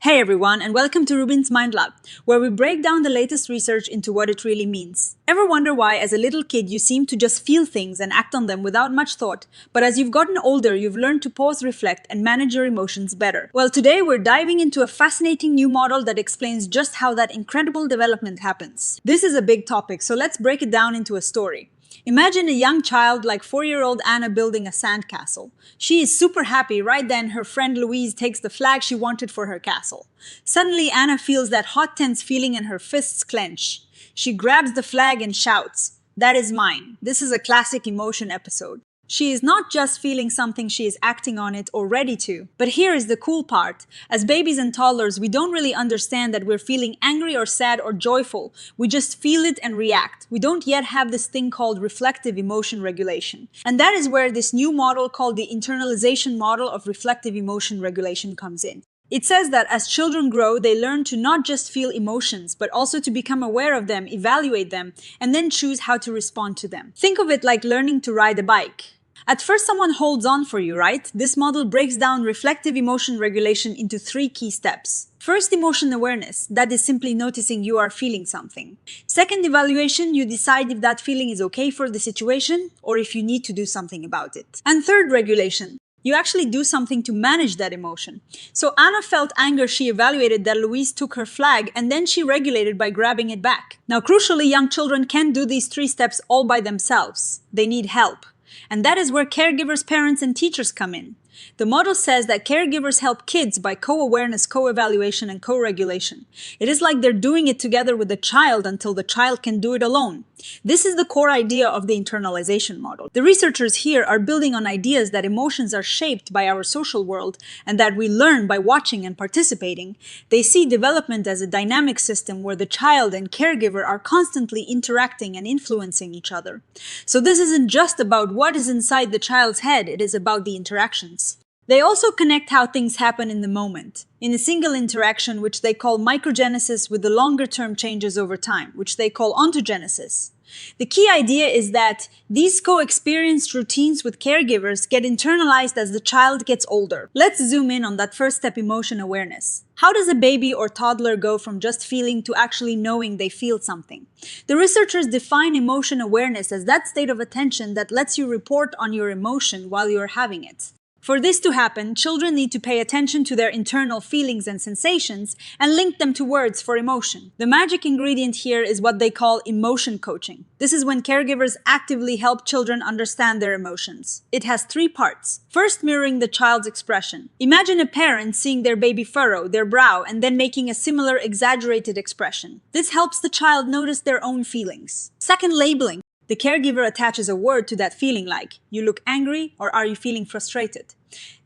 Hey everyone, and welcome to RUBIN'S Mind Lab, where we break down the latest research into what it really means. Ever wonder why, as a little kid, you seem to just feel things and act on them without much thought, but as you've gotten older, you've learned to pause, reflect, and manage your emotions better? Well, today we're diving into a fascinating new model that explains just how that incredible development happens. This is a big topic, so let's break it down into a story. Imagine a young child like 4-year-old Anna building a sandcastle. She is super happy. Right then, her friend Louise takes the flag she wanted for her castle. Suddenly, Anna feels that hot, tense feeling and her fists clench. She grabs the flag and shouts, "That is mine." This is a classic emotion episode. She is not just feeling something, she is acting on it or ready to. But here is the cool part. As babies and toddlers, we don't really understand that we're feeling angry or sad or joyful. We just feel it and react. We don't yet have this thing called reflective emotion regulation. And that is where this new model called the internalization model of reflective emotion regulation comes in. It says that as children grow, they learn to not just feel emotions, but also to become aware of them, evaluate them, and then choose how to respond to them. Think of it like learning to ride a bike. At first, someone holds on for you, right? This model breaks down reflective emotion regulation into 3 key steps. First, emotion awareness. That is simply noticing you are feeling something. Second, evaluation. You decide if that feeling is okay for the situation or if you need to do something about it. And third, regulation. You actually do something to manage that emotion. So Anna felt anger, she evaluated that Louise took her flag, and then she regulated by grabbing it back. Now, crucially, young children can't do these 3 steps all by themselves. They need help. And that is where caregivers, parents, and teachers come in. The model says that caregivers help kids by co-awareness, co-evaluation, and co-regulation. It is like they're doing it together with the child until the child can do it alone. This is the core idea of the internalization model. The researchers here are building on ideas that emotions are shaped by our social world and that we learn by watching and participating. They see development as a dynamic system where the child and caregiver are constantly interacting and influencing each other. So this isn't just about what is inside the child's head, it is about the interactions. They also connect how things happen in the moment, in a single interaction which they call microgenesis with the longer-term changes over time, which they call ontogenesis. The key idea is that these co-experienced routines with caregivers get internalized as the child gets older. Let's zoom in on that first step, emotion awareness. How does a baby or toddler go from just feeling to actually knowing they feel something? The researchers define emotion awareness as that state of attention that lets you report on your emotion while you're having it. For this to happen, children need to pay attention to their internal feelings and sensations and link them to words for emotion. The magic ingredient here is what they call emotion coaching. This is when caregivers actively help children understand their emotions. It has 3 parts. First, mirroring the child's expression. Imagine a parent seeing their baby furrow their brow and then making a similar exaggerated expression. This helps the child notice their own feelings. Second, labeling. The caregiver attaches a word to that feeling like, "You look angry," or "Are you feeling frustrated?"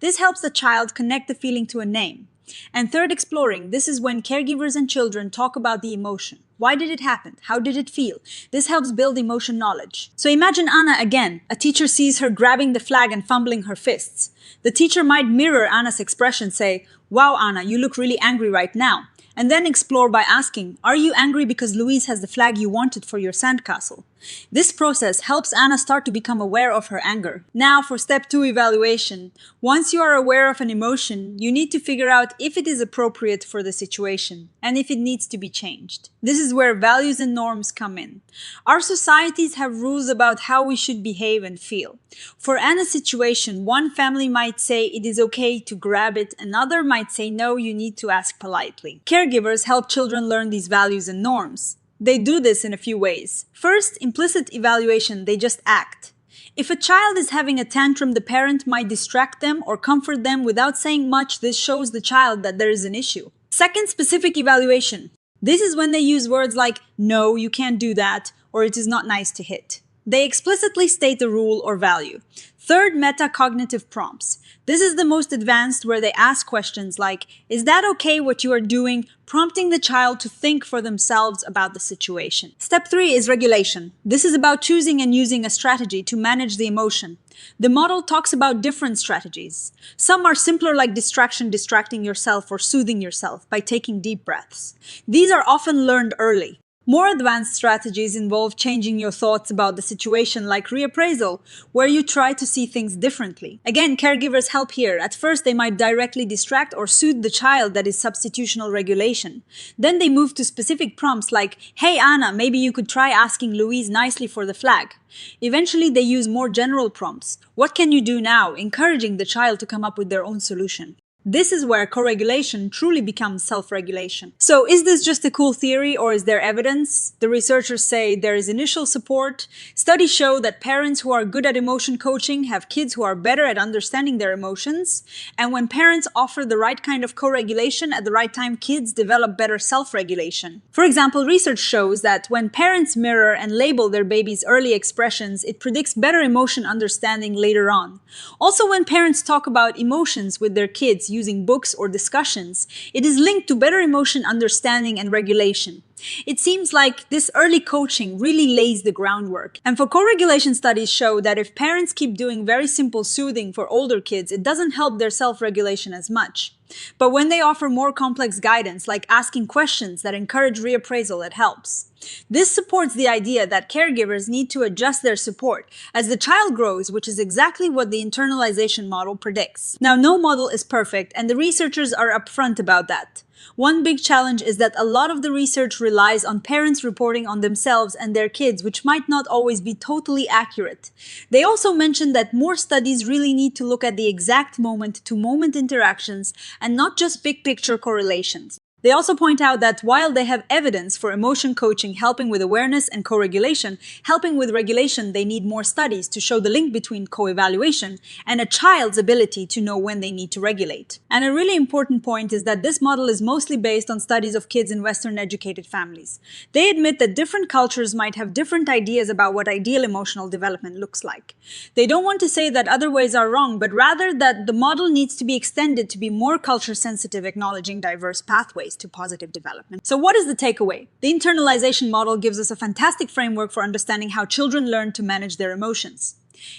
This helps the child connect the feeling to a name. And third, exploring. This is when caregivers and children talk about the emotion. Why did it happen? How did it feel? This helps build emotion knowledge. So imagine Anna again. A teacher sees her grabbing the flag and fumbling her fists. The teacher might mirror Anna's expression, say, "Wow, Anna, you look really angry right now." And then explore by asking, "Are you angry because Louise has the flag you wanted for your sandcastle?" This process helps Anna start to become aware of her anger. Now for step 2, evaluation. Once you are aware of an emotion, you need to figure out if it is appropriate for the situation and if it needs to be changed. This is where values and norms come in. Our societies have rules about how we should behave and feel. For Anna's situation, one family might say it is okay to grab it, another might say no, you need to ask politely. Caregivers help children learn these values and norms. They do this in a few ways. First, implicit evaluation, they just act. If a child is having a tantrum, the parent might distract them or comfort them without saying much. This shows the child that there is an issue. Second, specific evaluation. This is when they use words like, "No, you can't do that," or "It is not nice to hit." They explicitly state a rule or value. Third, metacognitive prompts. This is the most advanced, where they ask questions like, "Is that okay what you are doing?" prompting the child to think for themselves about the situation. Step 3 is regulation. This is about choosing and using a strategy to manage the emotion. The model talks about different strategies. Some are simpler, like distracting yourself or soothing yourself by taking deep breaths. These are often learned early. More advanced strategies involve changing your thoughts about the situation, like reappraisal, where you try to see things differently. Again, caregivers help here. At first, they might directly distract or soothe the child, that is substitutional regulation. Then they move to specific prompts like, "Hey Anna, maybe you could try asking Louise nicely for the flag." Eventually, they use more general prompts. "What can you do now?" encouraging the child to come up with their own solution. This is where co-regulation truly becomes self-regulation. So is this just a cool theory, or is there evidence? The researchers say there is initial support. Studies show that parents who are good at emotion coaching have kids who are better at understanding their emotions. And when parents offer the right kind of co-regulation at the right time, kids develop better self-regulation. For example, research shows that when parents mirror and label their baby's early expressions, it predicts better emotion understanding later on. Also, when parents talk about emotions with their kids using books or discussions, it is linked to better emotion understanding and regulation. It seems like this early coaching really lays the groundwork. And for co-regulation, studies show that if parents keep doing very simple soothing for older kids, it doesn't help their self-regulation as much. But when they offer more complex guidance, like asking questions that encourage reappraisal, it helps. This supports the idea that caregivers need to adjust their support as the child grows, which is exactly what the internalization model predicts. Now, no model is perfect, and the researchers are upfront about that. One big challenge is that a lot of the research relies on parents reporting on themselves and their kids, which might not always be totally accurate. They also mentioned that more studies really need to look at the exact moment-to-moment interactions and not just big-picture correlations. They also point out that while they have evidence for emotion coaching helping with awareness and co-regulation, helping with regulation, they need more studies to show the link between co-evaluation and a child's ability to know when they need to regulate. And a really important point is that this model is mostly based on studies of kids in Western educated families. They admit that different cultures might have different ideas about what ideal emotional development looks like. They don't want to say that other ways are wrong, but rather that the model needs to be extended to be more culture sensitive, acknowledging diverse pathways to positive development. So what is the takeaway? The internalization model gives us a fantastic framework for understanding how children learn to manage their emotions.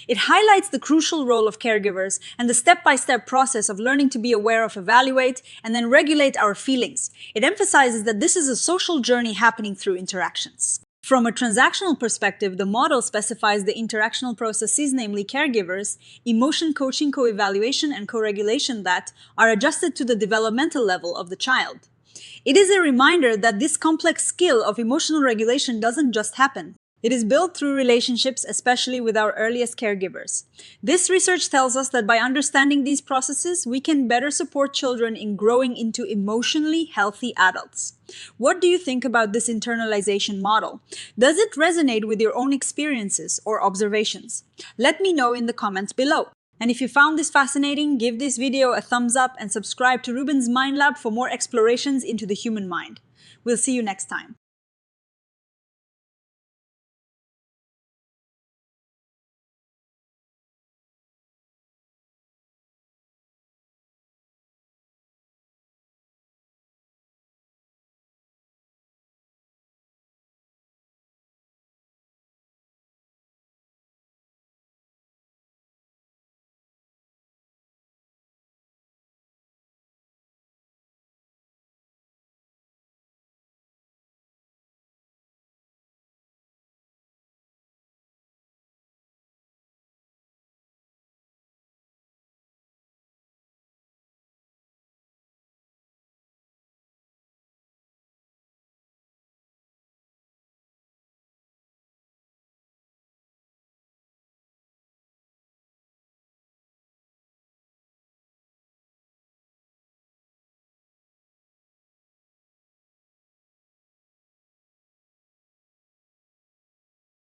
It highlights the crucial role of caregivers and the step-by-step process of learning to be aware of, evaluate, and then regulate our feelings. It emphasizes that this is a social journey happening through interactions. From a transactional perspective, the model specifies the interactional processes, namely caregivers, emotion coaching, co-evaluation, and co-regulation that are adjusted to the developmental level of the child. It is a reminder that this complex skill of emotional regulation doesn't just happen. It is built through relationships, especially with our earliest caregivers. This research tells us that by understanding these processes, we can better support children in growing into emotionally healthy adults. What do you think about this internalization model? Does it resonate with your own experiences or observations? Let me know in the comments below. And if you found this fascinating, give this video a thumbs up and subscribe to RUBIN'S Mind Lab for more explorations into the human mind. We'll see you next time.